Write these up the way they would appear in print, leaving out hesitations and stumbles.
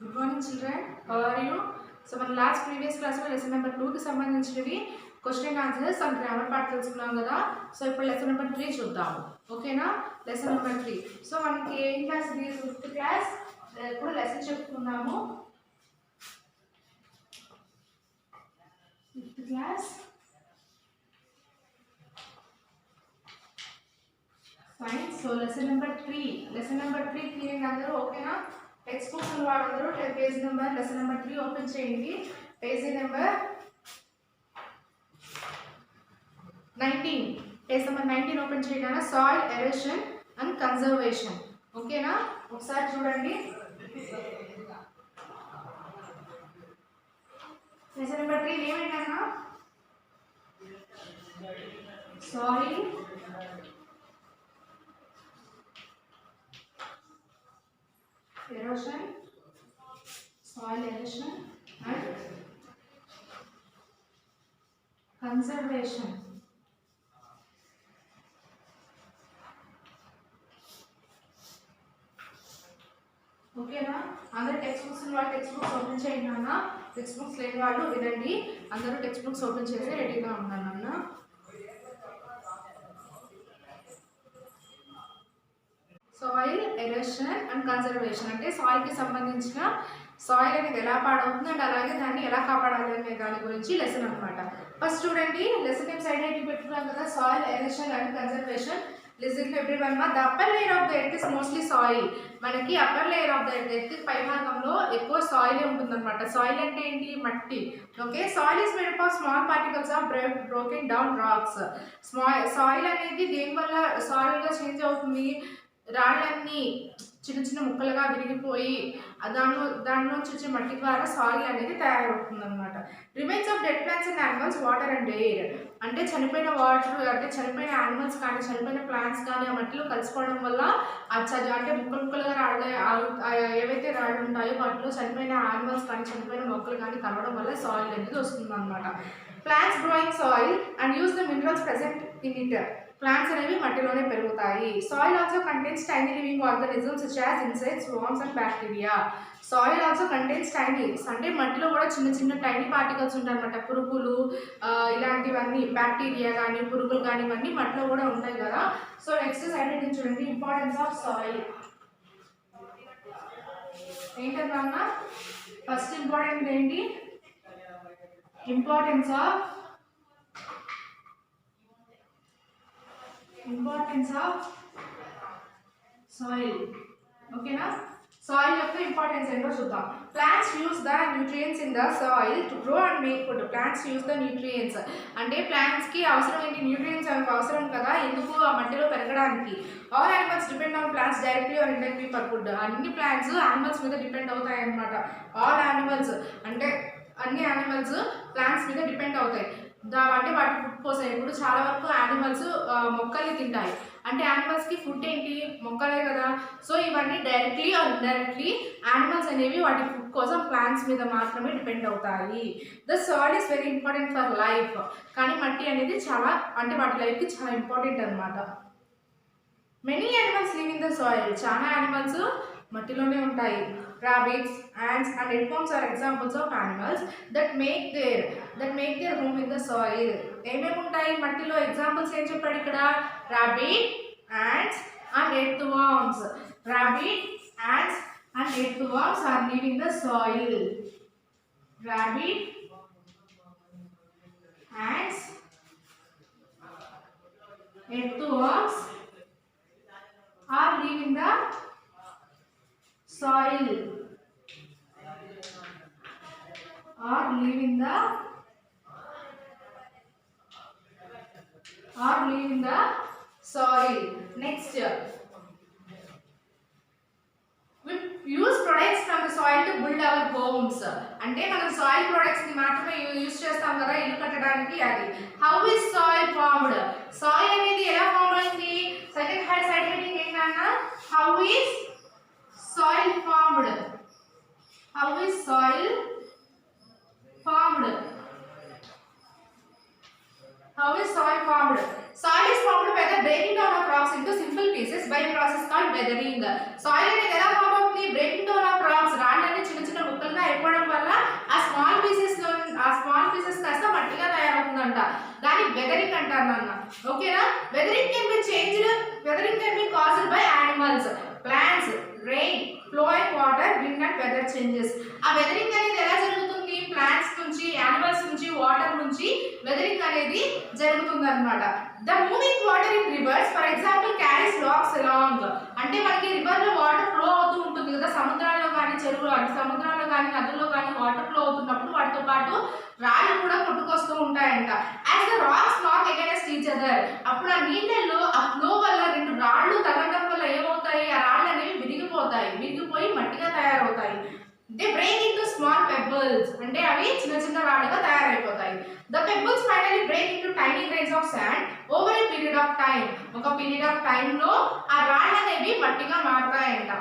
Good morning children, how are you? So మన last previous క్లాస్లో lesson number 2కి సంబంధించినవి question answers and grammar part తెలుసుకున్నాం కదా. సో ఇప్పుడు లెసన్ నెంబర్ 3 చూద్దాము. ఓకేనా? Lesson number 3. సో మనకి ఏం క్లాస్ ఇది? 5th class. ఇప్పుడు లెసన్ చెప్పుకున్నాము. 5th class science. So lesson number 3 clear అందరూ ఓకేనా? టెక్స్ట్ బుక్స్ వాళ్ళందరూ page number lesson number 3 open చేయండి. Page number 19. Page number 19 open చేయగానే సాయిల్ ఎరోషన్ అండ్ కన్జర్వేషన్. ఓకేనా? ఒకసారి చూడండి. లెసన్ నెంబర్ 3 ఏమేంటన్నా? Soil erosion, soil erosion and conservation. ఓకేనా? అందరూ టెక్స్ట్ బుక్స్ వాళ్ళు టెక్స్ట్ బుక్స్ ఓపెన్ చేయండి అన్న. టెక్స్ట్ బుక్స్ లేని వాళ్ళు వినండి. అందరూ టెక్స్ట్ బుక్స్ ఓపెన్ చేసి రెడీగా ఉన్నాను అన్న. సాయిల్ ఎరోషన్ అండ్ కన్జర్వేషన్ అంటే సాయిల్కి సంబంధించిన సాయిల్ అనేది ఎలా పాడవుతుంది అండ్ అలాగే దాన్ని ఎలా కాపాడాలి అనే దాని గురించి లెసన్ అనమాట. ఫస్ట్ చూడండి, లెసన్ నేమ్ సైడ్ అయితే పెట్టుకున్నాం కదా, soil erosion and conservation. Listen to everyone. The upper layer of the earth is mostly soil. మనకి upper layer of the earth పై భాగంలో ఎక్కువ సాయిల్ ఉంటుందన్నమాట. సాయిల్ అంటే ఏంటి? మట్టి. Okay. Soil is made of small particles of broken down rocks. Soil అనేది దేనివల్ల సాయిల్గా చేంజ్ అవుతుంది? రాళ్ళన్నీ చిన్న చిన్న ముక్కలుగా విరిగిపోయి దానిలోంచి వచ్చే మట్టి ద్వారా సాయిల్ అనేది తయారవుతుంది అనమాట. Remains of dead plants and animals, water and air. అంటే చనిపోయిన వాటర్ అంటే చనిపోయిన యానిమల్స్ కానీ చనిపోయిన ప్లాంట్స్ కానీ ఆ మట్టిలో కలిసిపోవడం వల్ల అంటే ముక్కలుగా రాళ్ళు ఏవైతే రాళ్ళు ఉంటాయో వాటిలో చనిపోయిన యానిమల్స్ కానీ చనిపోయిన మొక్కలు కానీ కలవడం వల్ల సాయిల్ అనేది వస్తుంది అనమాట. Plants growing soil and use the minerals present in it. Plants అనేవి మట్టిలోనే పెరుగుతాయి. Soil also contains tiny living organisms such as insects, worms and bacteria. Soil also contains tiny, అంటే మట్టిలో కూడా చిన్న చిన్న టైనీ పార్టికల్స్ ఉంటాయి అన్నమాట. పురుగులు ఇలాంటివన్నీ, బ్యాక్టీరియా కానీ పురుగులు కానీ ఇవన్నీ మట్టిలో కూడా ఉంటాయి కదా. సో నెక్స్ట్ సైడ్ చూడండి, ఇంపార్టెన్స్ ఆఫ్ సాయిల్ ఏంటన్నా? ఫస్ట్ ఇంపార్టెంట్ ఏంటి? Importance of soil. ఓకేనా? సాయిల్ యొక్క ఇంపార్టెన్స్ ఏంటో చూద్దాం. Plants use the nutrients in the soil to grow and make food. Plants use the nutrients అంటే ప్లాంట్స్కి అవసరం ఏంటి? న్యూట్రియంట్స్ అవసరం కదా, ఎందుకు? ఆ మట్టిలో పెరగడానికి. All animals depend on plants directly or indirectly for food. అన్ని ప్లాంట్స్ యానిమల్స్ మీద డిపెండ్ అవుతాయి అన్నమాట. ఆల్ యానిమల్స్ అంటే అన్ని యానిమల్స్ ప్లాంట్స్ మీద డిపెండ్ అవుతాయి. అంటే వాటి ఫుడ్ కోసం. ఇప్పుడు చాలా వరకు యానిమల్స్ మొక్కల్ని తింటాయి. అంటే యానిమల్స్కి ఫుడ్ ఏంటి? మొక్కలే కదా. సో ఇవన్నీ డైరెక్ట్లీ ఆర్ ఇండైరెక్ట్లీ యానిమల్స్ అనేవి వాటి ఫుడ్ కోసం ప్లాంట్స్ మీద మాత్రమే డిపెండ్ అవుతాయి. The soil is very important for life. కానీ మట్టి అనేది చాలా అంటే వాటి లైఫ్కి చాలా ఇంపార్టెంట్ అనమాట. Many animals live in the soil. చాలా యానిమల్స్ మట్టిలోనే ఉంటాయి. Rabbits, ants and earthworms are examples of animals that make their home in the soil. ఏమేమి ఉంటాయి మట్టిలో? ఎగ్జాంపుల్స్ ఏం చెప్పాడు ఇక్కడ? rabbit, ants and earthworms. Rabbit, ants and earthworms are live in the soil. Rabbit, ants, earthworms are live in the soil. Next, we use products from the soil to build our homes. అంటే మనం soil products ని మాత్రమే use చేస్తాం కదా ఇల్లు కట్టడానికి. అది how is soil formed? Soil అనేది ఎలా ఫార్మ్ అయింది? సెకండ్ సైడ్ హెడ్డింగ్ ఏంటన్నా? How is soil formed. How is soil formed? How is soil formed? Soil is formed by the breaking down of rocks into simple pieces by a process called weathering. Soil అనేది ఎలా form అవుతుంది? Breaking down of rocks, రాళ్ళని చిన్న చిన్న దాన్ని weathering అంటారు నాన్న. ఓకేనా? Weathering can be changed, weathering can be caused by animals, plants, rain, flowing water, wind and weather changes. ఆ వెదరింగ్ అనేది ఎలా జరుగుతుంది? ప్లాంట్స్ నుంచి, యానిమల్స్ నుంచి, వాటర్ నుంచి వెదరింగ్ అనేది జరుగుతుంది అనమాట. The moving water in rivers for example carries rocks along. అంటే మనకి రివర్ లో వాటర్ ఫ్లో అవుతూ ఉంటుంది కదా, సముద్రాల్లో కానీ చెరువులో అంటే సముద్రాల్లో కానీ నదుల్లో కానీ వాటర్ ఫ్లో అవుతున్నప్పుడు వాటితో పాటు రాళ్ళు కూడా కొట్టుకొస్తూ ఉంటాయంట. యాజ్ ద రాక్స్ నాక్ అగైన్స్ట్ ఈచ్ అదర్, అప్పుడు ఆ నీళ్ళల్లో ఆ ఫ్లో వల్ల రెండు రాళ్ళు తగలడం వల్ల ఏమవుతాయి? ఆ రాళ్ళు అనేవి విరిగిపోతాయి, విరిగిపోయి మట్టిగా తయారవుతాయి. They break into small pebbles, అంటే అవి చిన్న చిన్న రాళ్ళుగా తయారైపోతాయి. The pebbles finally break into tiny grains of sand over a period of time. ఒక పీరియడ్ ఆఫ్ టైం లో ఆ రాళ్ళు అనేవి మట్టిగా మారుతాయంట.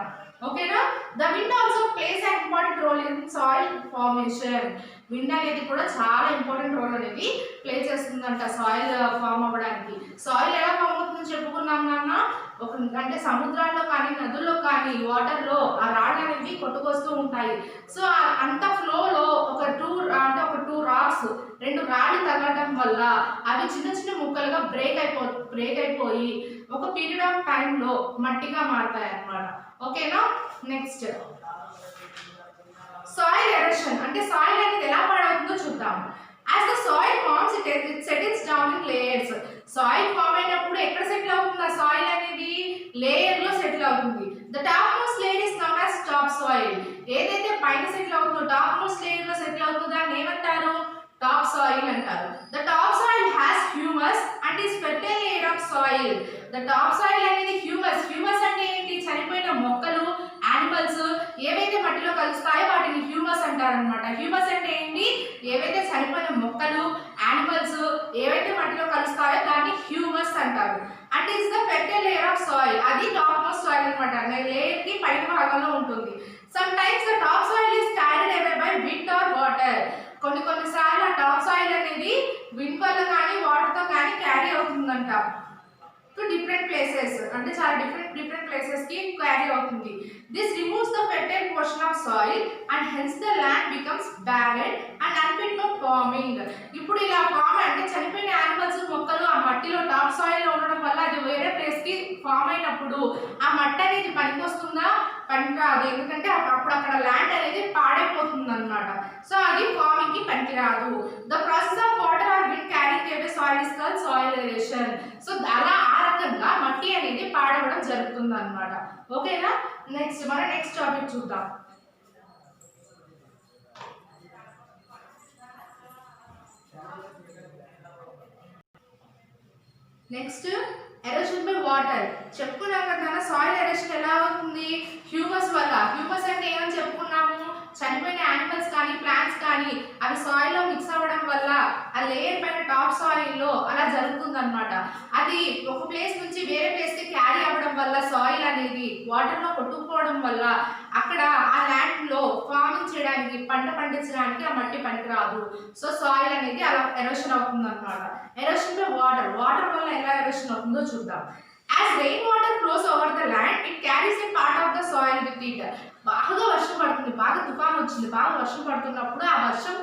ఓకేనా? The wind also plays an important role in soil formation. Wind అనేది కూడా చాలా ఇంపార్టెంట్ రోల్ అనేది ప్లే చేస్తుందంట సాయిల్ ఫామ్ అవ్వడానికి. సాయిల్ ఎలా ఫామ్ అవుతుందని చెప్పుకున్నాం నాన్న. అంటే సముద్రాల్లో కానీ నదుల్లో కానీ వాటర్లో ఆ రాళ్ళు అనేవి కొట్టుకొస్తూ ఉంటాయి. సో అంత ఫ్లోలో ఒక టూ రాక్స్, రెండు రాళ్ళు తగలడం వల్ల అవి చిన్న చిన్న ముక్కలుగా బ్రేక్ అయిపోయి ఒక పీరియడ్ ఆఫ్ టైంలో మట్టిగా మారుతాయి అన్నమాట. ఓకేనా? Next soil erosion. అంటే సాయిల్ అనేది ఎలా పాడవుతుందో చూద్దాం. As the soil forms it settles down in layers. Soil form అయినప్పుడు ఎక్కడ సెటిల్ అవుతుంది? ఆ సాయిల్ అనేది లేయర్ లో సెటిల్ అవుతుంది. The top most layer is known as top soil. ఏదైతే పైన సెటిల్ అవుతుందో టాప్ మోస్ట్ లేయర్ లో సెటిల్ అవుతుందో దాన్ని ఏమంటారు? టాప్ సాయిల్ అంటారు. The top soil has humus and is fertile layer of soil. The top soil అనేది హ్యూమస్ అంటే ఏంటి? చనిపోయిన మొక్కలు, యానిమల్స్ ఏవైతే మట్టిలో కలుస్తాయో వాటిని హ్యూమస్ అంటారనమాట. హ్యూమస్ అంటే ఏంటి? ఏవైతే చనిపోయిన మొక్కలు, యానిమల్స్ ఏవైతే మట్టిలో కలుస్తాయో దాన్ని హ్యూమస్ అంటారు. And is the fertile layer of soil. అది టాప్ మోస్ట్ సాయిల్ అనమాట. లేయర్ కి పైన భాగంలో ఉంటుంది. Sometimes the top soil is carried away by wind or water. కొన్నిసార్లు ఆ టాప్ సాయిల్ అనేది విండ్ వల్ల కానీ వాటర్ తో కానీ క్యారీ అవుతుందంట టు డిఫరెంట్ ప్లేసెస్. అంటే చాలా డిఫరెంట్ ప్లేసెస్ కి క్యారీ అవుతుంది. This removes the fertile portion of soil and hence the land becomes barren and unfit for farming. ఇప్పుడు ఇలా ఫామ్ అంటే చనిపోయిన యానిమల్స్, మొక్కలు ఆ మట్టిలో టాప్ సాయిల్ లో ఉండడం వల్ల అది వేరే ప్లేస్ కి ఫామ్ అయినప్పుడు ఆ మట్టి అనేది పనికొస్తుందా? పనికిరాదు. ఎందుకంటే అప్పుడు అక్కడ ల్యాండ్ అనేది పాడైపోతుంది అనమాట. సో అది ఫార్మింగ్ కి పనికిరాదు. The process of water or wind carrying away soil is called soil erosion. So అలా ఆ రకంగా మట్టి అనేది పాడవడం జరుగుతుంది అనమాట. ఓకేనా? నెక్స్ట్ టాపిక్ చూద్దాం. Next erosion by water. చెప్పుకున్నాం కదా సాయిల్ ఎరోషన్ ఎలా అవుతుంది? హ్యూమస్ వల్ల. హ్యూమస్ అంటే ఏమని చెప్పుకున్నాము? చనిపోయిన యానిమల్స్ కానీ ప్లాంట్స్ కానీ అవి సాయిల్ లో మిక్స్ అవ్వడం వల్ల ఆ లేయర్ పైన టాప్ సాయిల్ లో అలా జరుగుతుంది అనమాట. అది ఒక ప్లేస్ నుంచి వేరే ప్లేస్ కి క్యారీ అవ్వడం వల్ల సాయిల్ అనేది వాటర్ లో కొట్టుకుపోవడం వల్ల అక్కడ ఆ ల్యాండ్ లో ఫార్మింగ్ చేయడానికి, పంట పండించడానికి ఆ మట్టి పనికిరాదు. సో సాయిల్ అనేది అలా ఎరోషన్ అవుతుంది అనమాట. Erosion by water. వాటర్ వల్ల ఎలా ఎరోషన్ అవుతుందో చూద్దాం. As rainwater flows over the land, it carries a part of the soil with it. బాగా వర్షం పడుతుంది, బాగా తుఫాను వచ్చింది, బాగా వర్షం పడుతున్నప్పుడు ఆ వర్షం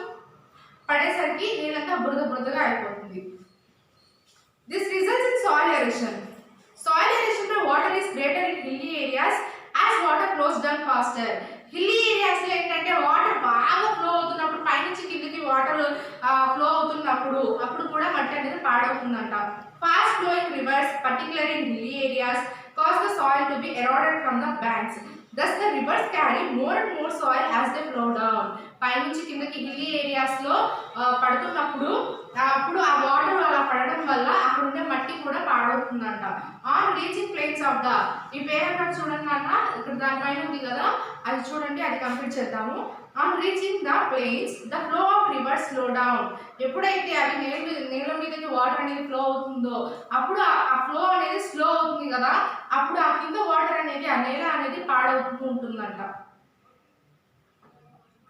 పడేసరికి నీళ్ళంతా బురదగా అయిపోతుంది. This results in soil erosion. Soil erosion by water is greater in hilly areas as water flows down faster. Hilly areas లో ఏంటంటే వాటర్ బాగా ఫ్లో అవుతున్నప్పుడు, పైనుంచి కిందకి వాటర్ ఫ్లో అవుతున్నప్పుడు అప్పుడు కూడా మట్టి అనేది పాడవుతుందంట. Fast flowing rivers particularly in hilly areas cause the soil to be eroded from the banks. Thus the rivers carry more and more soil as they flow down. పైనుంచి కిందకి హిల్లీ ఏరియాస్ లో పడుతున్నప్పుడు అప్పుడు ఆ వాటర్ అలా పడడం వల్ల అక్కడ ఉండే మట్టి కూడా పాడవుతుందంట. On reaching plains of the, ఈ పేరు చూడండి అన్న, ఇక్కడ దానిపైన ఉంది కదా, అది చూడండి, అది కంప్లీట్ చేద్దాము. On reaching the plains the flow of rivers slow down. ఎప్పుడైతే అవి నేల మీదకి వాటర్ అనేది ఫ్లో అవుతుందో అప్పుడు ఆ ఫ్లో అనేది స్లో అవుతుంది కదా, అప్పుడు ఆ కింద వాటర్ అనేది ఆ నేల అనేది పాడవుతూ ఉంటుందంట.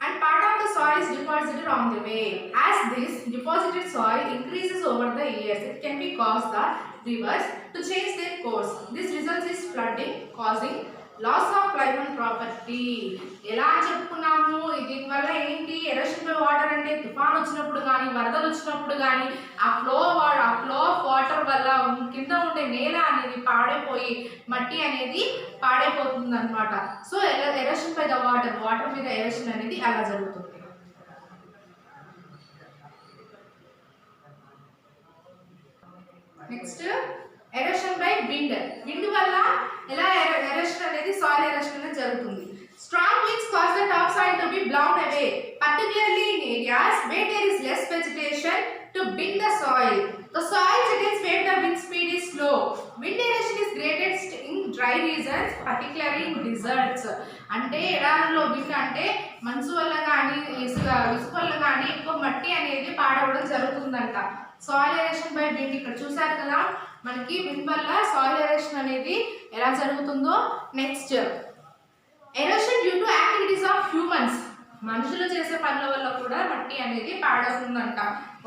And part of the soil is deposited on the way. As this deposited soil increases over the years, it can be caused the rivers to change their course. This results in flooding, causing loss of life and property. ఎలా చెప్పుకున్నాము? దీనివల్ల ఏంటి? Erosion by water అంటే తుఫాన్ వచ్చినప్పుడు కానీ వరదలు వచ్చినప్పుడు కానీ ఆ ఫ్లో ఆఫ్ వాటర్ వల్ల కింద ఉండే నేల అనేది పాడైపోయి మట్టి అనేది పాడైపోతుంది అనమాట. So erosion by the water మీద ఎరోషన్ అనేది అలా జరుగుతుంది. నెక్స్ట్ ఎరోషన్ బై విండ్ వల్ల ఎలా ఎరోషన్ అనేది సాయిల్ ఎరోషన్ అనేది జరుగుతుంది. Strong winds cause the topsoil to be blown away, particularly in areas where there is less vegetation to bind the soil. The soil settles where the wind speed is slow. Wind erosion is greatest in dry regions, particularly in deserts. అంటే ఎడారుల్లో wind అంటే మంచు వల్ల కానీ ఇసుక వల్ల కానీ ఎక్కువ మట్టి అనేది పాడవడం జరుగుతుందంట. సాయిల్ ఎరోషన్ బై విండ్ ఇక్కడ చూసారు కదా మనకి విండ్ వల్ల సాయిల్ ఎరోషన్ అనేది ఎలా జరుగుతుందో. Next erosion due to activities of humans, మనుషులు చేసే పనుల వల్ల కూడా మట్టి అనేది పాడవుతుందంట.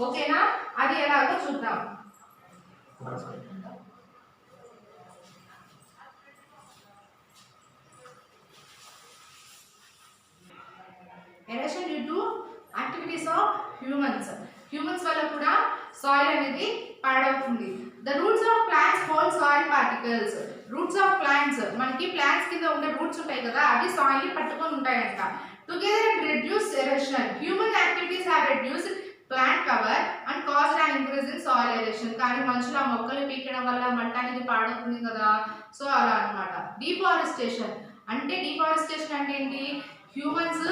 ఓకేనా, అది ఎలాగో చూద్దాం. Erosion due to activities of humans వల్ల కూడా సాయిల్ అనేది పాడవుతుంది. The roots of plants hold soil particles. Roots of plants మనకి ప్లాంట్స్ కింద ఉండే రూట్స్ ఉంటాయి కదా అవి సాయిల్ ని పట్టుకొని ఉంటాయంట. Together and reduce erosion. Human activities have reduced plant cover and caused an increase in soil erosion. కానీ మనుషులు ఆ మొక్కలు పీకడం వల్ల మట్టి అనేది పాడవుతుంది కదా, సో అలా అన్నమాట. డిఫారెస్టేషన్ అంటే ఏంటి, హ్యూమన్స్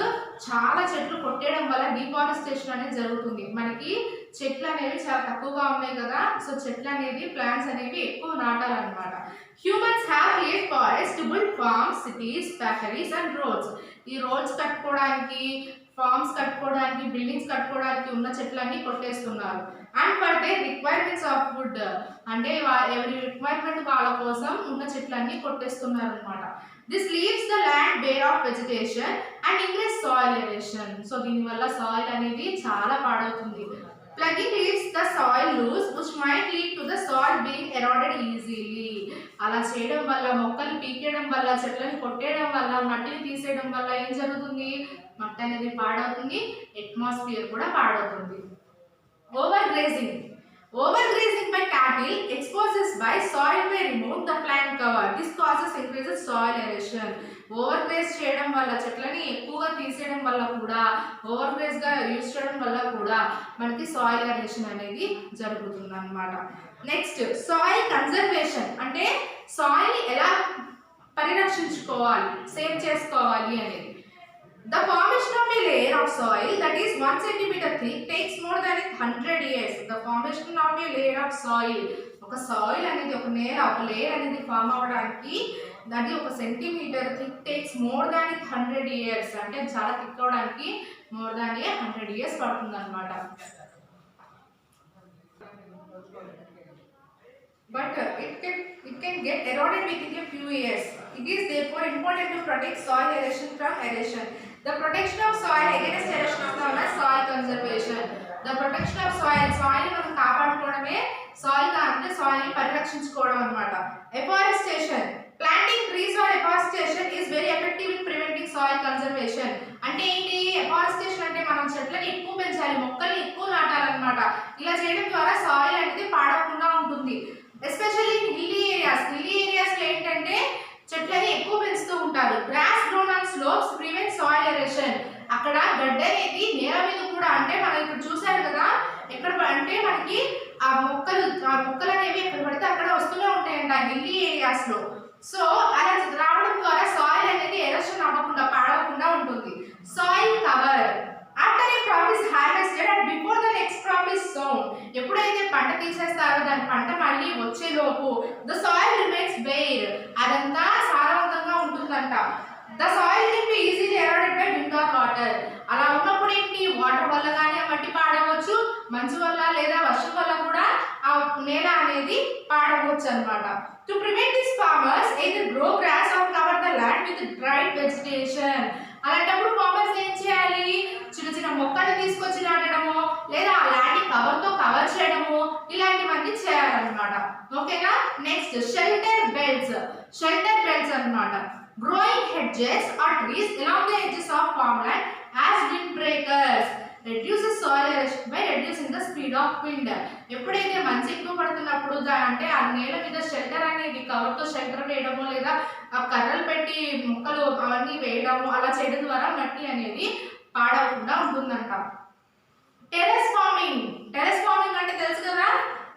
చాలా చెట్లు కొట్టేయడం వల్ల డిఫారెస్టేషన్ అనేది జరుగుతుంది. మనకి చెట్లు అనేవి చాలా తక్కువగా ఉన్నాయి కదా, సో చెట్లు అనేవి ప్లాంట్స్ అనేవి ఎక్కువ నాటాలన్నమాట. Humans have cleared forest to build farms, cities, factories and roads. ఈ రోడ్స్ కట్టుకోవడానికి, ఫార్మ్స్ కట్టుకోవడానికి, బిల్డింగ్స్ కట్టుకోవడానికి ఉన్న చెట్లన్నీ కొట్టేస్తున్నారు. And for they requirements of food అంటే ఎవరి రిక్వైర్మెంట్ వాళ్ళ కోసం ఉన్న చెట్లన్నీ కొట్టేస్తున్నారు అనమాట. This leaves the land bare of vegetation and increase soil erosion. So దీనివల్ల సాయిల్ అనేది చాలా పాడవుతుంది. Ploughing leaves the soil loose which might lead to the soil being eroded easily. అలా చేయడం వల్ల, మొక్కలు పీకేయడం వల్ల, చెట్లను కొట్టేయడం వల్ల, మట్టిని తీసేయడం వల్ల ఏం జరుగుతుంది, మట్టి అనేది పాడవుతుంది, అట్మాస్ఫియర్ కూడా పాడవుతుంది. Overgrazing by cattle exposes by soil may remove the plant cover. This causes increases soil erosion. ఓవర్గ్రేజ్ చేయడం వల్ల, చెట్లని ఎక్కువగా తీసేయడం వల్ల కూడా, ఓవర్గ్రేజ్ గా యూజ్ చేయడం వల్ల కూడా మనకి సాయిల్ ఎరోషన్ అనేది జరుగుతుంది అన్నమాట. నెక్స్ట్ సాయిల్ కన్జర్వేషన్ అంటే సాయిల్ ఎలా పరిరక్షించుకోవాలి, సేవ్ చేసుకోవాలి అనేది. The formation of a layer of soil that is 1 centimeter thick takes more than 100 years. The formation of a layer of soil, ఒక సాయిల్ అనేది, ఒక లేయర్ అనేది ఫామ్ అవ్వడానికి అది 1 centimetre thick takes more than 100 years. అంటే చాలా thick అవడానికి more than 100 years పడుతుంది అనమాట. But it can get eroded within a few years. It is therefore important to protect soil erosion from erosion. The protection of soil against erosion is known as soil conservation. The protection of soil మనం కాపాడుకోవడమే soil ని పరిరక్షించుకోవడం అన్నమాట. Afforestation. Planting trees or afforestation is very effective in preventing soil conservation. అంటే ఏంటి, afforestation అంటే మనం చెట్లని ఎక్కువ పెంచాలి, మొక్కల్ని ఎక్కువ నాటాలన్నమాట. ఇలా చేయడం ద్వారా సాయిల్ అనేది పాడకుండా ఉంటుంది. ఎస్పెషల్లీ హిల్లీ ఏరియాస్ లో ఏంటంటే చెట్లని ఎక్కువ పెంచుతూ ఉంటారు. Grass grown on slopes prevent soil erosion. అక్కడ గడ్డ అనేది నేల మీద కూడా, అంటే మనం ఇక్కడ చూసారు కదా, ఎక్కడ అంటే మనకి ఆ మొక్కలు అనేవి ఎక్కడ పడితే అక్కడ వస్తూనే ఉంటాయంట హిల్లీ ఏరియాస్ లో. సో అలా రావడం ద్వారా సాయిల్ అనేది ఎరోషన్ అవ్వకుండా, పాడవకుండా ఉంటుంది. Soil cover. After a crop is harvested and before the next crop is sown, ఎప్పుడైతే పంట తీసేస్తారో దాని పంట మళ్ళీ వచ్చే లోపు the soil remains bare. అదంతా సారవంతంగా ఉంటుందంట. The soil can be easily eroded by wind or water. అలా ఉన్నప్పుడు ఏంటి, వాటర్ వల్ల కానీ ఆ మట్టి పాడవచ్చు, మంచు వల్ల లేదా వర్షం వల్ల కూడా ఆ నేల అనేది పాడవచ్చు అన్నమాట. To prevent this, farmers either grow grass or cover the land with dried vegetation. అలాంటప్పుడు ఫార్మర్స్ ఏం చేయాలి, చిన్న చిన్న మొక్కలు తీసుకొచ్చి నాటడము, లేదా ఆ ల్యాండ్ కవర్ చేయడము, ఇలాంటివన్నీ చేయాలన్నమాట. ఓకేనా. నెక్స్ట్ షెల్టర్ బెల్ట్స్ అన్నమాట. Growing hedges or trees along the edges of farmland as windbreakers reduces soil speed of wind. ఎప్పుడైతే మంచు ఎక్కువ పడుతున్నప్పుడు అంటే ఆ నేల మీద షెల్టర్ అనేది కవర్తో షెల్టర్ వేయడము లేదా ఆ కర్రలు పెట్టి మొక్కలు అవన్నీ వేయడము అలా చేయడం ద్వారా మట్టి అనేది పాడవకుండా ఉంటుందంట. టెర్రస్ ఫార్మింగ్ అంటే తెలుసు కదా.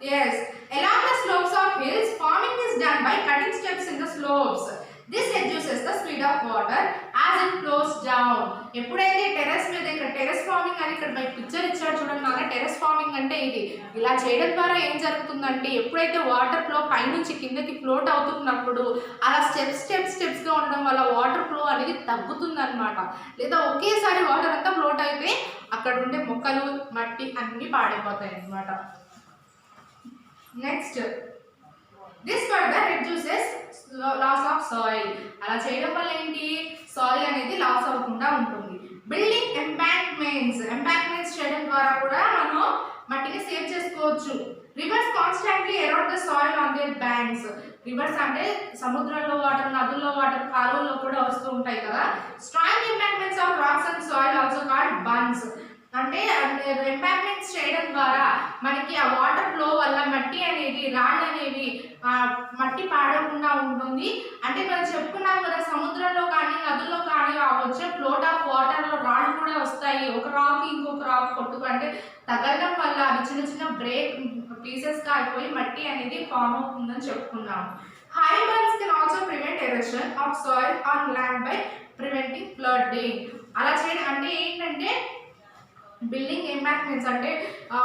yes, along the slopes of hills farming is done by cutting steps in the slopes. This reduces the speed of water as it flows down. ఎప్పుడైతే టెర్రస్ మీద ఇక్కడ టెర్రస్ ఫార్మింగ్ అని ఇక్కడ మనకి పిక్చర్ ఇచ్చాడు చూడండి నాన్న. టెర్రస్ ఫార్మింగ్ అంటే ఇది. ఇలా చేయడం ద్వారా ఏం జరుగుతుందంటే ఎప్పుడైతే వాటర్ ఫ్లో పైనుంచి కిందకి ఫ్లోట్ అవుతున్నప్పుడు అలా స్టెప్స్గా ఉండడం వల్ల వాటర్ ఫ్లో అనేది తగ్గుతుంది అనమాట. లేదా ఒకేసారి వాటర్ అంతా ఫ్లోట్ అయితే అక్కడ ఉండే మొక్కలు మట్టి అన్నీ పాడైపోతాయి అన్నమాట. Next, this further reduces loss of soil. అలా చేయడం వల్ల ఏంటి, సాయిల్ అనేది లాస్ అవ్వకుండా ఉంటుంది. బిల్డింగ్ ఎంపాంక్మెంట్స్ చేయడం ద్వారా కూడా మనం మట్టిని సేవ్ చేసుకోవచ్చు. Reverse constantly Erode the soil on their banks. Reverse అంటే సముద్రంలో వాటర్, నదుల్లో వాటర్, కాలువల్లో కూడా వస్తూ ఉంటాయి కదా. Strong embankments of rocks and soil also called bunds. అంటే ఎంపాంక్మెంట్స్ చేయడం ద్వారా మనకి ఆ వాటర్ ఫ్లో వల్ల మట్టి అనేది, రాళ్ళు అనేవి మట్టి పాడకుండా ఉంటుంది. అంటే మనం చెప్పుకున్నాం కదా, సముద్రంలో కానీ నదుల్లో కానీ వచ్చే ఫ్లోట్ ఆఫ్ వాటర్లో రాళ్ళు కూడా వస్తాయి. ఒక రాక్ ఇంకొక రాక్ కొట్టుకుంటే తగలడం వల్ల అవి చిన్న చిన్న బ్రేక్ పీసెస్గా అయిపోయి మట్టి అనేది ఫామ్ అవుతుందని చెప్పుకున్నాము. High burns can also prevent erosion of soil on land by preventing flooding. అలా చేయడం అంటే ఏంటంటే బిల్డింగ్ ఎంపాంక్మెంట్స్ అంటే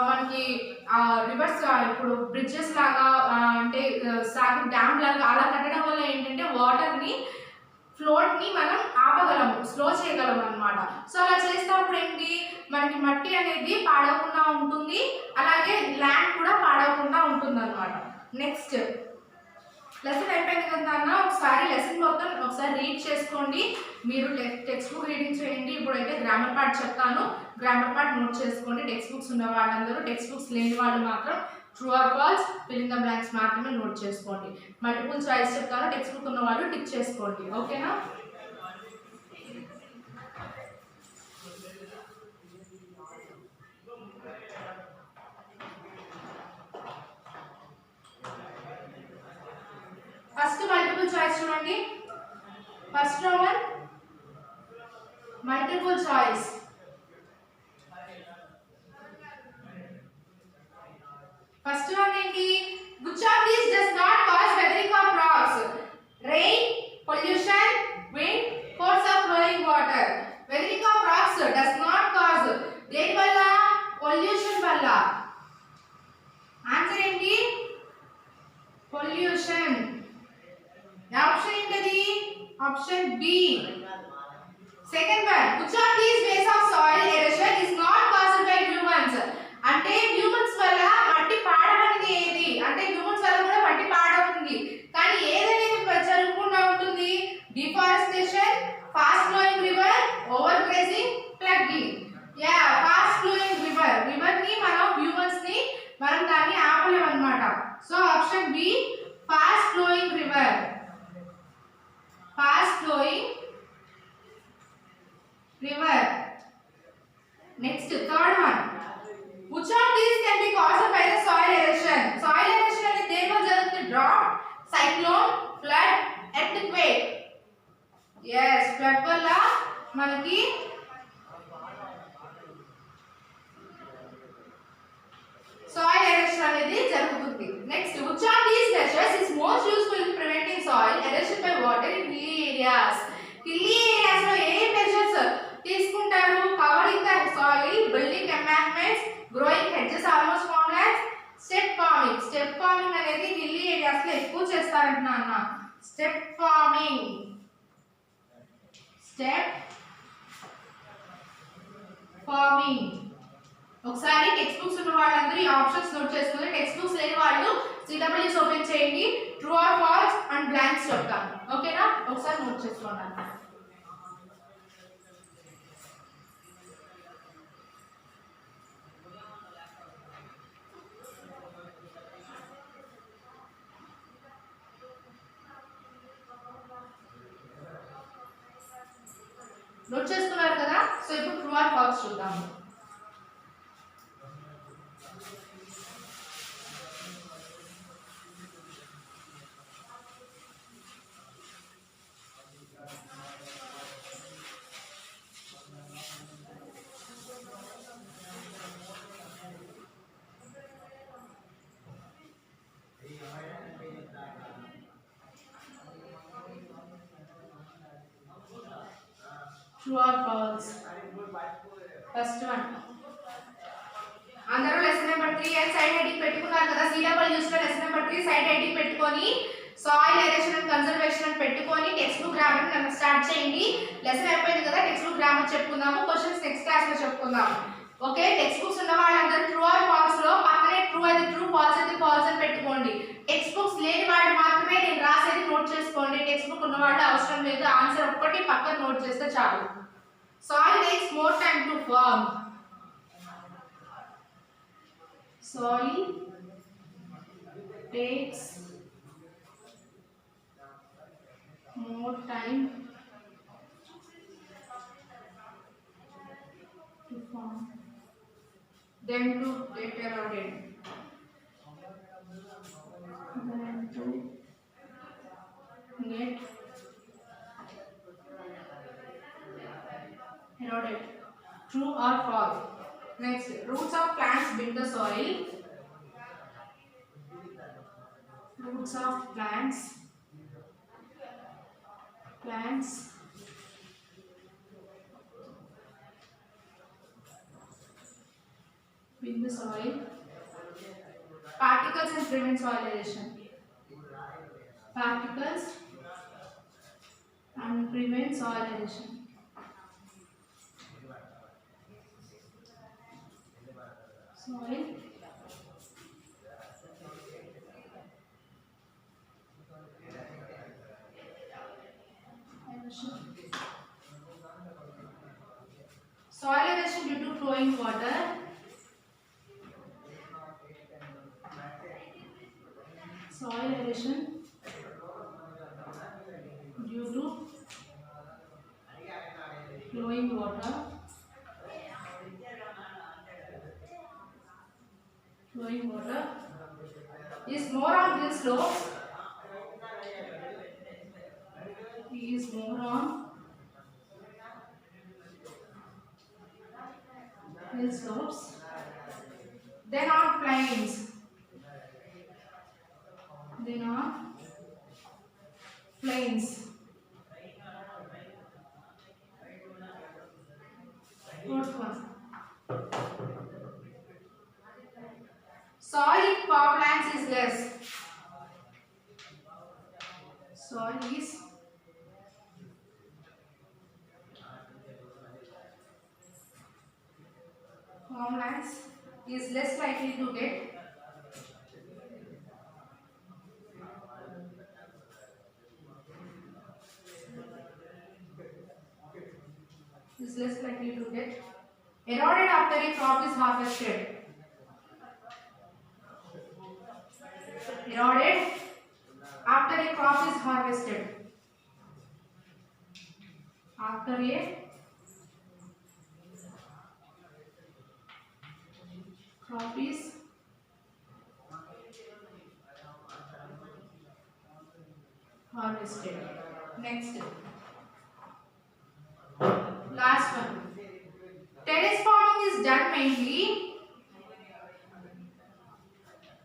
మనకి రివర్స్ ఇప్పుడు బ్రిడ్జెస్ లాగా అంటే సాగర్ డ్యామ్ లాగా అలా కట్టడం వల్ల ఏంటంటే వాటర్ని ఫ్లోట్ని మనం ఆపగలము, స్లో చేయగలము అనమాట. సో అలా చేసినప్పుడు ఏంటి, మనకి మట్టి అనేది పాడవకుండా ఉంటుంది, అలాగే ల్యాండ్ కూడా పాడవకుండా ఉంటుంది అనమాట. నెక్స్ట్ లెసన్ అయిపోయింది కదా అన్న. ఒకసారి లెసన్ మొత్తం ఒకసారి రీడ్ చేసుకోండి. మీరు టెక్స్ట్ బుక్ రీడింగ్ చేయండి. ఇప్పుడైతే గ్రామర్ పార్ట్ చెప్తాను, గ్రామర్ పార్ట్ నోట్ చేసుకోండి. టెక్స్ట్ బుక్స్ ఉన్న వాళ్ళందరూ, టెక్స్ట్ బుక్స్ లేని వాళ్ళు మాత్రం true or false, fill in the blanks మాత్రమే నోట్ చేసుకోండి. మల్టిపుల్ చాయిస్ చెప్తాను, టెక్స్ట్ బుక్ ఉన్న వాళ్ళు టిక్ చేసుకోండి. ఓకేనా? ఫస్ట్ మల్టిపుల్ చాయిస్ చూడండి. First Roman multiple choice. First one ఏంటి, which of these does not cause weathering of rocks? Rain, pollution, wind, force of flowing water. Weathering of rocks does not cause. దేని వల్ల? Pollution వల్ల. Answer ఏంటి? Pollution. Option ఏంటది? Option B. Second one, which of these ways of soil erosion is not caused by humans? అంటే humans వల్ల మట్టి పాడవనేది ఏది అంటే హ్యూమన్స్ వల్ల కూడా మట్టి పాడవుతుంది, కానీ ఏదైతే జరగకుండా ఉంటుంది? Deforestation, fast flowing river, over grazing, plugging. Yeah, fast flowing river. River ని మనం హ్యూమన్స్ ని మనం దాన్ని ఆపలేం అన్నమాట. So option B, fast flowing river. Fast flowing river. Next third one, which of these can be caused by the soil erosion? Soil erosion అనేది దేనివల్ల జరుగుతుంది? Drought, cyclone, flood, earthquake. yes, flood వల్ల మనకి soil erosion అనేది జరుగుతుంది. Next, which of these measures is most useful in preventing soil erosion by water in hilly areas? hilly areas లో ఏ measures తీసుకుంటారు? Covering the soil, building embankments, growing hedges almost formed as step farming. Step farming అనేది hilly areas లో ఎక్కువ చేస్తారంటున్నా అన్న. Step farming. Step farming. ఒకసారి text books ఉన్న వాళ్ళందరూ ఈ ఆప్షన్స్ నోట్ చేసుకుని, టెక్స్ట్ బుక్స్ లేని వాళ్ళు సిడబ్ల్యూఎస్ ఓపెన్ చేయండి. True or false and blanks చెప్తాను. ఓకేనా? ఒకసారి నోట్ చేసుకోండి. నోట్ చేసుకున్నారు కదా? సో ఇప్పుడు ట్రూ ఆర్ ఫాల్స్ చూద్దాము. True or false first one అందరూ lesson number 3 and side heading పెట్టుకున్నారు కదా CWS లో లెసన్ నెంబర్ 3 సైడ్ హెడింగ్ పెట్టుకొని సాయిల్ ఎరేషన్ అండ్ కన్జర్వేషన్ అని పెట్టుకొని టెక్స్ట్ బుక్ గ్రామర్ ని స్టార్ట్ చేయండి లెసన్ అయిపోయింది కదా టెక్స్ట్ బుక్ గ్రామర్ చెప్పుకుందాము క్వశ్చన్స్ నెక్స్ట్ క్లాస్ లో చెప్పుకుందాము ఓకే టెక్స్ట్ బుక్స్ ఉన్న వాళ్ళందరూ ట్రూ ఆర్ ఫాల్స్ లో పక్కనే ట్రూ అయితే ట్రూ ఫాల్స్ అయితే ఫాల్స్ అని పెట్టుకోండి టెక్స్ట్ బుక్స్ లేని వాళ్ళు మాత్రమే నేను రాసేది నోట్ చేసుకోండి టెక్స్ట్ బుక్ ఉన్న వాళ్ళు అవసరం లేదు ఆన్సర్ ఒక్కటి పక్కన నోట్ చేస్తే చాలు soil takes more time to form soil takes more time to form than to get eroded eroded true or false next roots of plants build the soil roots of plants build the soil particles and prevent soil erosion particles and prevent soil erosion soil erosion soil erosion due to flowing water soil erosion due to flowing water is more on hill slopes then on plains fourth one soil in farmlands is less soil is farmlands is less likely to get eroded after a crop is harvested eroded after a crop is harvested after a crop is harvested next last one terrace farming is done mainly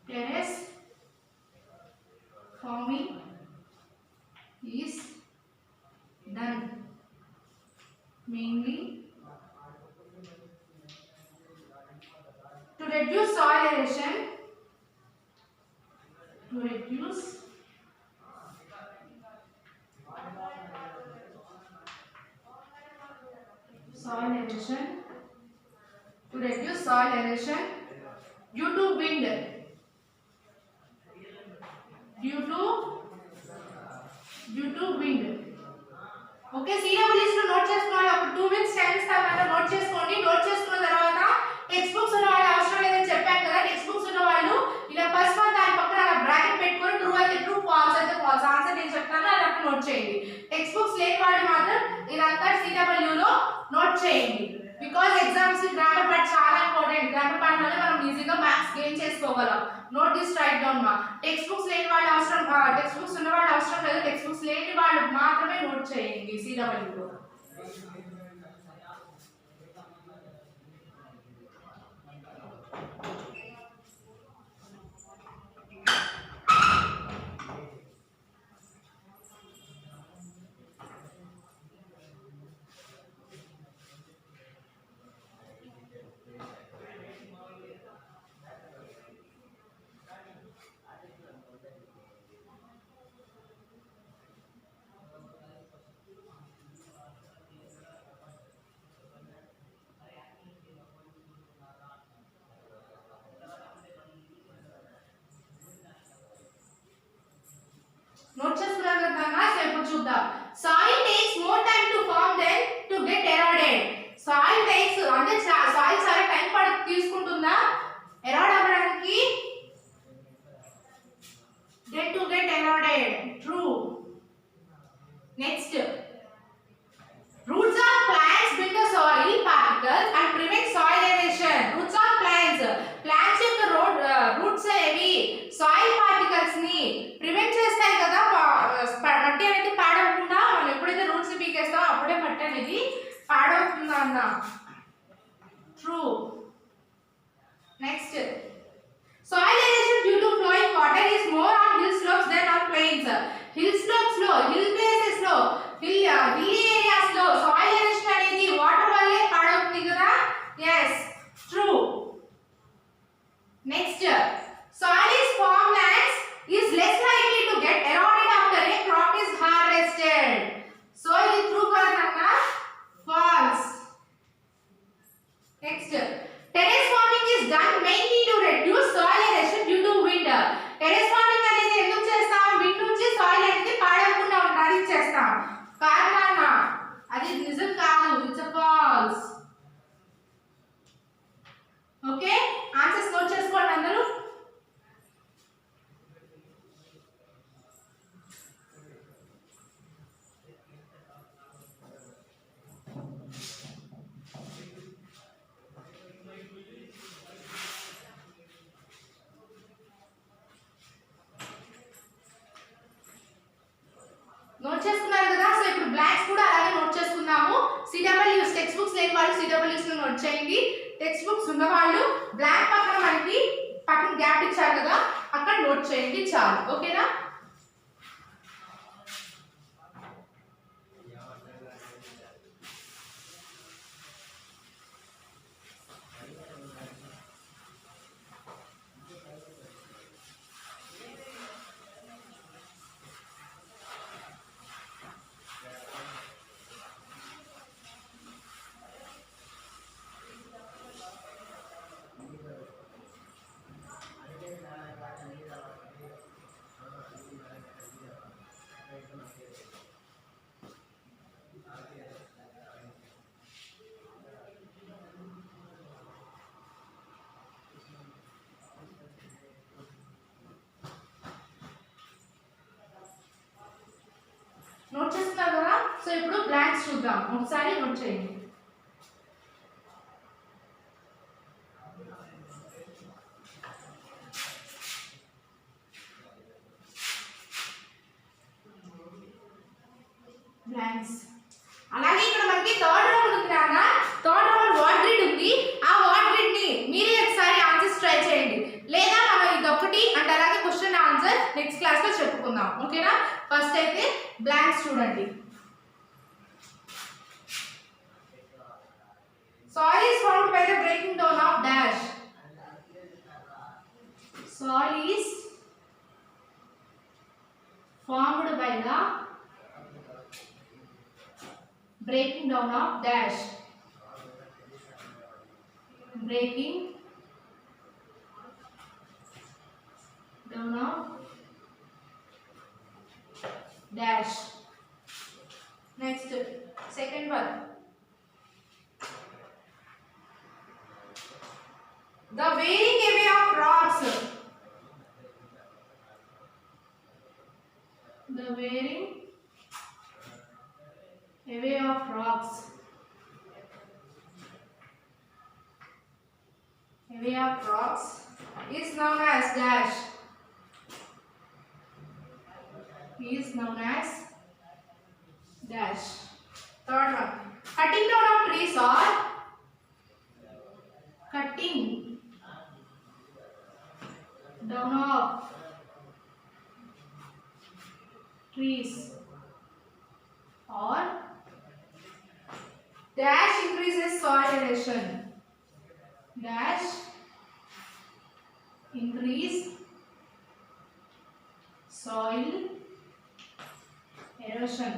terrace farming is done mainly to reduce soil erosion soil erosion due to wind okay CWS లో note చేసుకోవాలి ఒక 2 minutes time ఇస్తాను కదా note చేసుకోండి note చేసుకున్న తర్వాత text books ఉన్న వాళ్ళు అవసరం లేదని చెప్పాను కదా టెక్స్ట్ బుక్స్ ఉన్న వాళ్ళు ఇలా ఫస్ట్ వన్ దాని పక్కన అలా బ్రాకెట్ పెట్టుకొని ట్రూ అయితే ట్రూ ఫాల్స్ అయితే ఫాల్స్ ఆన్సర్ నేను చెప్తాను అది అక్కడ నోట్ చేయండి టెక్స్ట్ బుక్స్ లేని వాళ్ళు మాత్రం ఇదంతా CW లో నోట్ చేయండి బికాజ్ ఎగ్జామ్స్ గ్రామర్ పార్ట్ చాలా ఇంపార్టెంట్ గ్రామర్ పార్ట్ వల్ల మనం ఈజీగా మ్యాథ్స్ గెయిన్ చేసుకోగలం నోట్ దిస్ రైట్ డౌన్ మా టెక్స్ట్ బుక్స్ లేని వాళ్ళు అవసరం టెక్స్ట్ బుక్స్ ఉన్న వాళ్ళు అవసరం లేదు టెక్స్ట్ బుక్స్ లేని వాళ్ళు మాత్రమే నోట్ చేయండి CW లో particles and prevent soil aeration. Roots of plants. Plants యొక్క roots అనేవి soil particles ని prevent చేస్తాయి కదా. మట్టి అనేది పాడవకుండా మనం ఎప్పుడైతే రూట్స్ పీకేస్తామో అప్పుడే మట్టి అనేది పాడవుతుందా అన్న. True. Next. Soil aeration due to flowing water is more on hill slopes than on plains. Hill slopes లో, hill places లో, hilly areas లో soil aeration అనేది వాటర్ వల్లే పాడవుతుంది కదా. Yes, true. Next, soil is farmlands is less likely to get eroded after a crop is harvested. So ఇది true కదా. False. Next, terrace farming is done mainly to reduce soil erosion due to wind. Terrace farming అనేది ఎందుకు చేస్తాం? wind నుంచి soil అనేది పాడవకుండా ఉండడానికి చేస్తాం. కారణాన అది నిజం కాదు. It's a false. Okay, answers note చేసుకోండి అందరూ. నోట్ చేసుకున్నారు కదా. సో ఇప్పుడు బ్లాంక్స్ కూడా అలాగే నోట్ చేసుకుందాము. సిడబ్ల్యూస్ టెక్స్ట్ బుక్స్ లేని వాళ్ళు సిడబ్ల్యూస్ ని నోట్ చేయండి. టెక్స్ట్ బుక్స్ ఉన్న వాళ్ళు బ్లాంక్ పక్కన మనకి పక్కన గ్యాప్ ఇచ్చారు కదా, అక్కడ నోట్ చేయండి చాలు. ఓకేనా? నోట్ చేస్తున్నారు కదా. సో ఇప్పుడు బ్లాంక్స్ చూద్దాం. ఒకసారి నోట్ చేయండి. బ్లాంక్స్. అలాగే ఇక్కడ మనకి థర్డ్ రౌండ్ ఉంది నాన్న. థర్డ్ రౌండ్ వర్డ్ గ్రిడ్ ఉంది. ఆ వర్డ్ గ్రిడ్ ని మీరే ఒకసారి ఆన్సర్స్ ట్రై చేయండి, లేదా మనం ఇదొకటి అండ్ అలాగే క్వశ్చన్ ఆన్సర్ నెక్స్ట్ క్లాస్ లో చెప్పుకుందాం. ఓకేనా? ఫస్ట్ అయితే బ్లాంక్స్ చూడండి. Soil is formed by the breaking down of dash. Soil is formed by the breaking down of dash. Breaking down of dash. Next, second one. The wearing away of rocks. The wearing away of rocks. Away of rocks is known as dash. Is known as dash. Third one. Cutting down of trees or cutting down of trees or dash increases soil erosion. Dash increase soil erosion.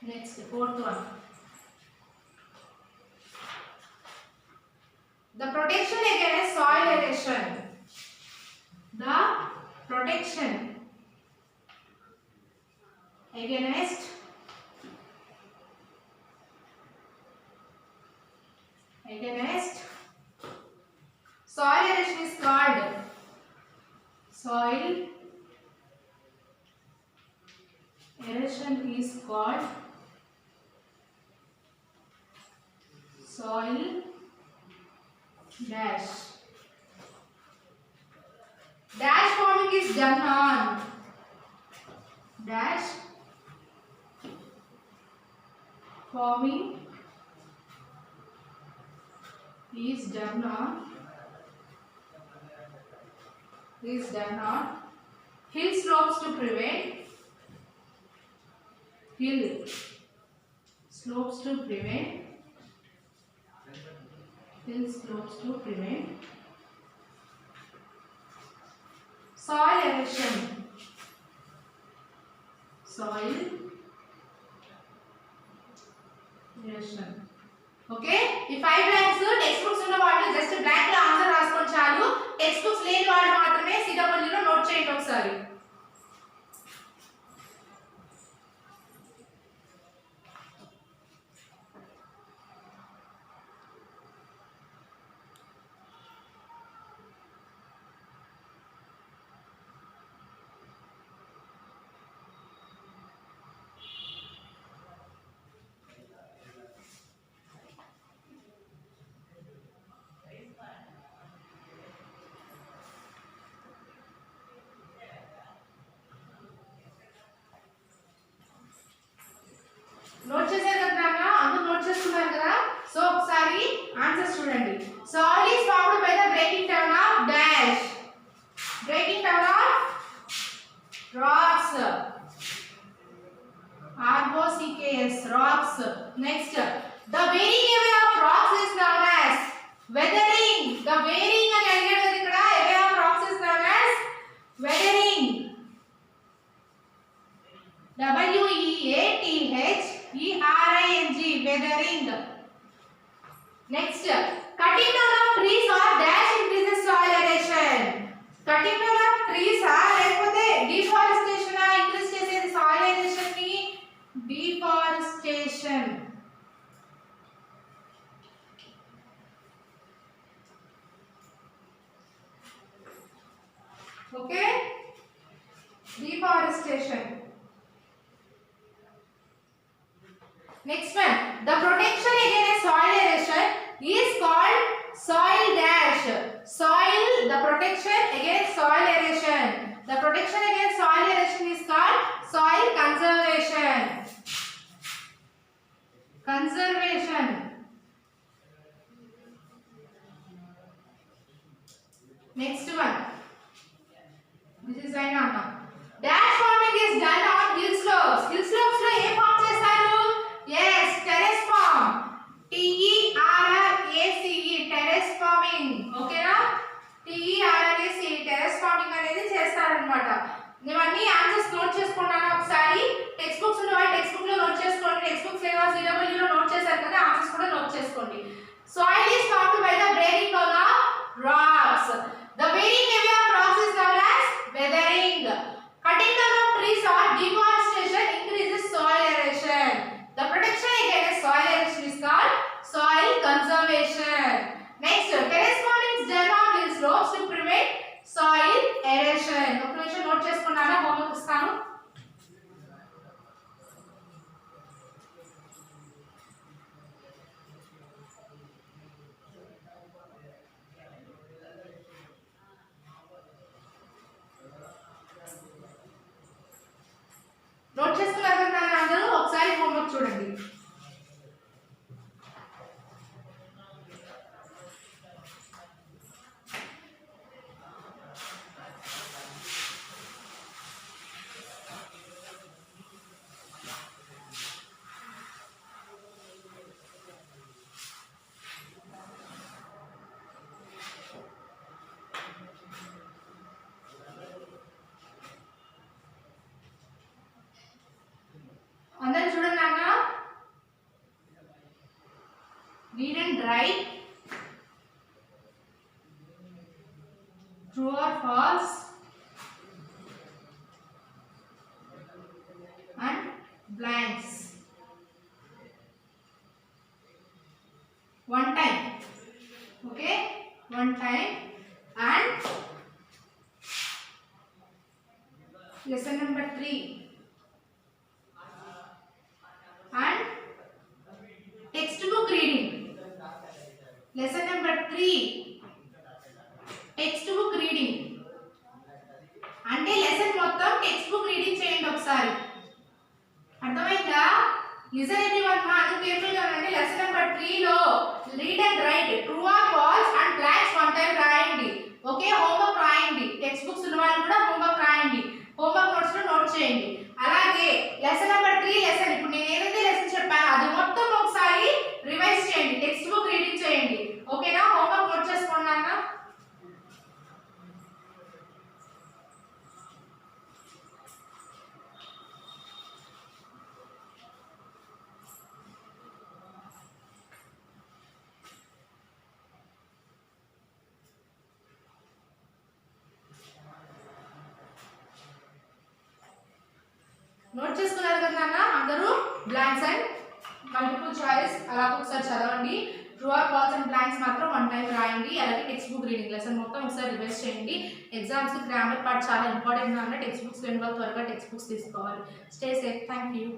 Next, fourth one. The protection against soil erosion. The protection against soil erosion is called soil erosion is called soil dash. Dash forming is done on dash forming is done on hill slopes to prevent hill slopes to prevent soil erosion. Okay ఈ 5 blanks text books ఉన్న వాళ్ళు just blank లో answer రాసుకోండి చాలు. Text books లేని వాళ్ళు మాత్రమే CW లో నోట్ చేయండి ఒకసారి. నోట్ చేశారు కదా నాన్న, అందరూ నోట్ చేసుకున్నారు కదా. సో ఒకసారి ఆన్సర్స్ చూడండి. Soil is formed by the breaking down of dash, breaking down of rocks, ROCKS, rocks. Next, the varying area of rocks is known as weathering. The varying అని అడిగాడు ఇక్కడ, area of rocks is known as weathering. WEATHERING, weathering. Next, cutting down of trees or dash increases soil erosion. Cutting down of trees లేకపోతే deforestation increase చేసేది soil erosion ని, deforestation. Okay, deforestation. Next one, the protection against soil erosion is called soil dash. Soil, the protection against soil erosion. The protection against soil erosion is called soil conservation. Conservation. Next one, this is right now. Dash forming is done on hill slopes. Hill slopes lo A form చేస్తారు? Yes, terrace form. TERRACE, terrace forming. ఓకేనా? TERRACE, terrace forming అనేది చేస్తారన్నమాట. ఇవన్నీ answers note చేసుకున్నాను ఒకసారి. Text books ఉన్న వాళ్ళు text book లో నోట్ చేసుకోండి. టెక్స్ట్ బుక్స్ లేవా CW లో నోట్ చేశారు కదా, ఆన్సర్స్ కూడా నోట్ చేసుకోండి. Soil is formed by the breaking down of rocks. The varying area of rocks is known as weathering. Cutting down of trees or deforestation increases soil erosion. The protection against soil erosion is called soil conservation. Next, terrace forming is done on hill slopes to prevent soil erosion. ఒక నిమిషం note చేసుకున్నారా, homework ఇస్తాను. Note చేసుకున్నారు కదా అందరూ, ఒకసారి homework చూడండి. అందరూ చూడండి నాన్న, read and write. True or false and blanks. One time. Okay, one time. And lesson number 3 and textbook reading. Lesson number 3 text book reading. అంటే లెసన్ మొత్తం టెక్స్ట్ బుక్ రీడింగ్ చేయండి ఒకసారి. అర్థమైందా? లిసన్ ఎవ్రీవన్ మా అది కేర్ఫుల్ గా ఉండండి. Lesson number 3 లో read and write true or false and blanks one time రాయండి. ఓకే, హోంవర్క్ రాయండి. టెక్స్ట్ బుక్స్ ఉన్న వాళ్ళు కూడా హోంవర్క్ రాయండి. హోంవర్క్ నోట్స్ లో నోట్ చేయండి. అలాగే లెసన్ నెంబర్ 3 లెసన్ ఇప్పుడు నేను ఏదైతే లెసన్ చెప్పానో అది మొత్తం ఒకసారి రివైజ్ చేయండి. టెక్స్ట్ బుక్ రీడింగ్ చేయండి. ఓకేనా? హోంవర్క్ నోట్ చేసుకోండి అన్న. నోట్ చేసుకున్నారు కదా నాన్న అందరూ? బ్లాంక్స్ అండ్ మల్టిపుల్ చాయిస్ అలా ఒకసారి చదవండి. True or false and blanks మాత్రం వన్ టైం రాయండి. అలాగే టెక్స్ట్ బుక్ రీడింగ్ లెసన్ మొత్తం ఒకసారి రివైజ్ చేయండి. ఎగ్జామ్స్ గ్రామర్ పార్ట్ చాలా ఇంపార్టెంట్ గా ఉంది. టెక్స్ట్ బుక్స్ లేని వాళ్ళు త్వరగా టెక్స్ట్ బుక్స్ తీసుకోవాలి. Stay safe. Thank you.